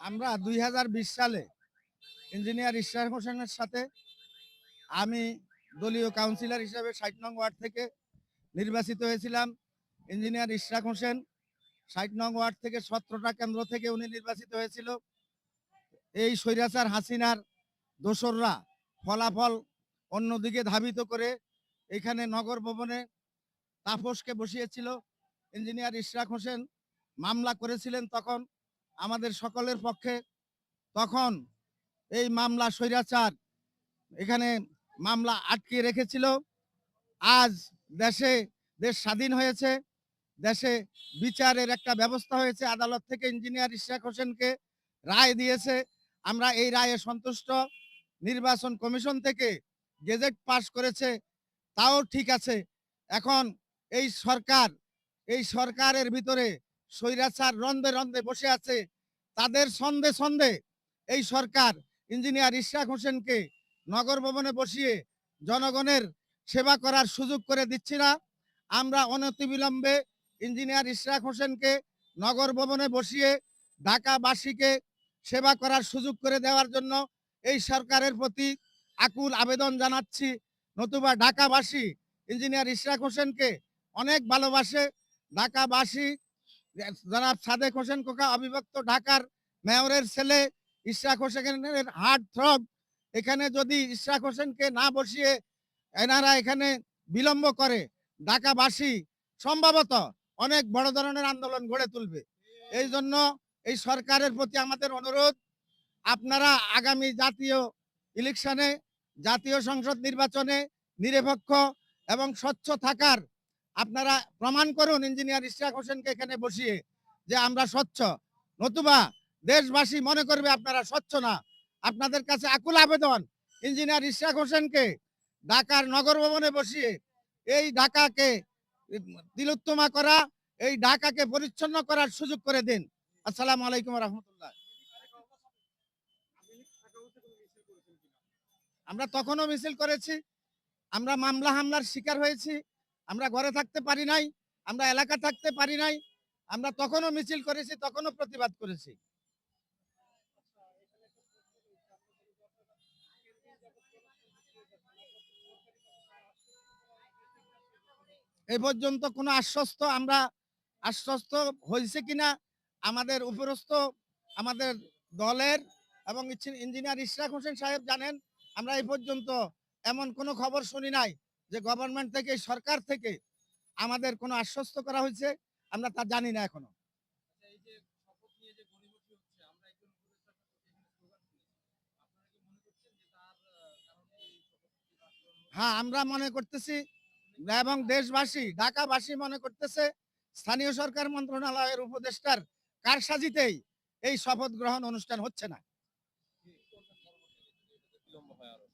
আমরা 2020 সালে ইঞ্জিনিয়ার ইশরাক হোসেনের সাথে আমি দলীয় কাউন্সিলর হিসেবে 60 নং ওয়ার্ড থেকে নির্বাচিত হয়েছিলাম। ইঞ্জিনিয়ার ইশরাক হোসেন 60 নং ওয়ার্ড থেকে 17টা কেন্দ্র থেকে উনি নির্বাচিত হয়েছিল। এই স্বৈরাচার হাসিনার দোসররা ফলাফল অন্যদিকে ধাবিত করে এখানে নগর ভবনে তাপসকে বসিয়েছিল। ইঞ্জিনিয়ার ইশরাক হোসেন মামলা করেছিলেন তখন আমাদের সকলের পক্ষে। তখন এই মামলা স্বৈরাচার এখানে মামলা আটকে রেখেছিল। আজ দেশ স্বাধীন হয়েছে, দেশে বিচারের একটা ব্যবস্থা হয়েছে। আদালত থেকে ইঞ্জিনিয়ার ইশরাক হোসেনকে রায় দিয়েছে। আমরা এই রায়ে সন্তুষ্ট। নির্বাচন কমিশন থেকে গেজেট পাস করেছে, তাও ঠিক আছে। এখন এই সরকারের ভিতরে স্বৈরাচার রন্ধে রন্ধে বসে আছে। তাদের ছন্দে ছন্দে এই সরকার ইঞ্জিনিয়ার ইশরাক হোসেনকে নগর ভবনে বসিয়ে জনগণের সেবা করার সুযোগ করে দিচ্ছি না। আমরা অনতিবিলম্বে ইঞ্জিনিয়ার ইশরাক হোসেনকে নগর ভবনে বসিয়ে ঢাকাবাসীকে সেবা করার সুযোগ করে দেওয়ার জন্য এই সরকারের প্রতি আকুল আবেদন জানাচ্ছি। নতুবা ঢাকাবাসী ইঞ্জিনিয়ার ইশরাক হোসেনকে অনেক ভালোবাসে। ঢাকাবাসী জনাব সাদেক হোসেন কোকা অবিভক্ত ঢাকার মেয়রের ছেলে ইশরাক হোসেনের হার্ট থ্রব। এখানে যদি ইশরাক হোসেনকে না বসিয়ে এনারা এখানে বিলম্ব করে, ঢাকাবাসী সম্ভবত অনেক বড় ধরনের আন্দোলন গড়ে তুলবে। এই জন্য এই সরকারের প্রতি আমাদের অনুরোধ, আপনারা আগামী জাতীয় ইলেকশনে, জাতীয় সংসদ নির্বাচনে নিরপেক্ষ এবং স্বচ্ছ থাকার আপনারা প্রমাণ করুন ইঞ্জিনিয়ার ইশরাক হোসেনকে এখানে বসিয়ে যে আমরা স্বচ্ছ। নতুবা দেশবাসী মনে করবে আপনারা স্বচ্ছ না। আপনাদের কাছে আকুল আবেদন, ইঞ্জিনিয়ার ইশরাক হোসেনকে ঢাকার নগর ভবনে বসিয়ে এই ঢাকাকে তিলোত্তমা করা, এই ঢাকাকে পরিচ্ছন্ন করার সুযোগ করে দিন। আসসালামু আলাইকুম রহমতুল্লাহ। আমরা তখনও মিছিল করেছি, আমরা মামলা হামলার শিকার হয়েছি, আমরা ঘরে থাকতে পারি নাই, আমরা এলাকা থাকতে পারি নাই। আমরা তখনও মিছিল করেছি, তখনও প্রতিবাদ করেছি। এই পর্যন্ত কোনো আশ্বস্ত হয়েছে কিনা আমাদের উপরস্থ আমাদের দলের এবং ইঞ্জিনিয়ার ইশরাক হোসেন সাহেব জানেন। আমরা এই পর্যন্ত এমন কোনো খবর শুনি নাই যে গভর্নমেন্ট থেকে, সরকার থেকে আমাদের কোনো আশ্বস্ত করা হয়েছে। আমরা তা জানি না এখনো। হ্যাঁ, আমরা মনে করতেছি এবং দেশবাসী, ঢাকাবাসী মনে করতেছে স্থানীয় সরকার মন্ত্রণালয়ের উপদেষ্টার কারসাজিতেই এই শপথ গ্রহণ অনুষ্ঠান হচ্ছে না।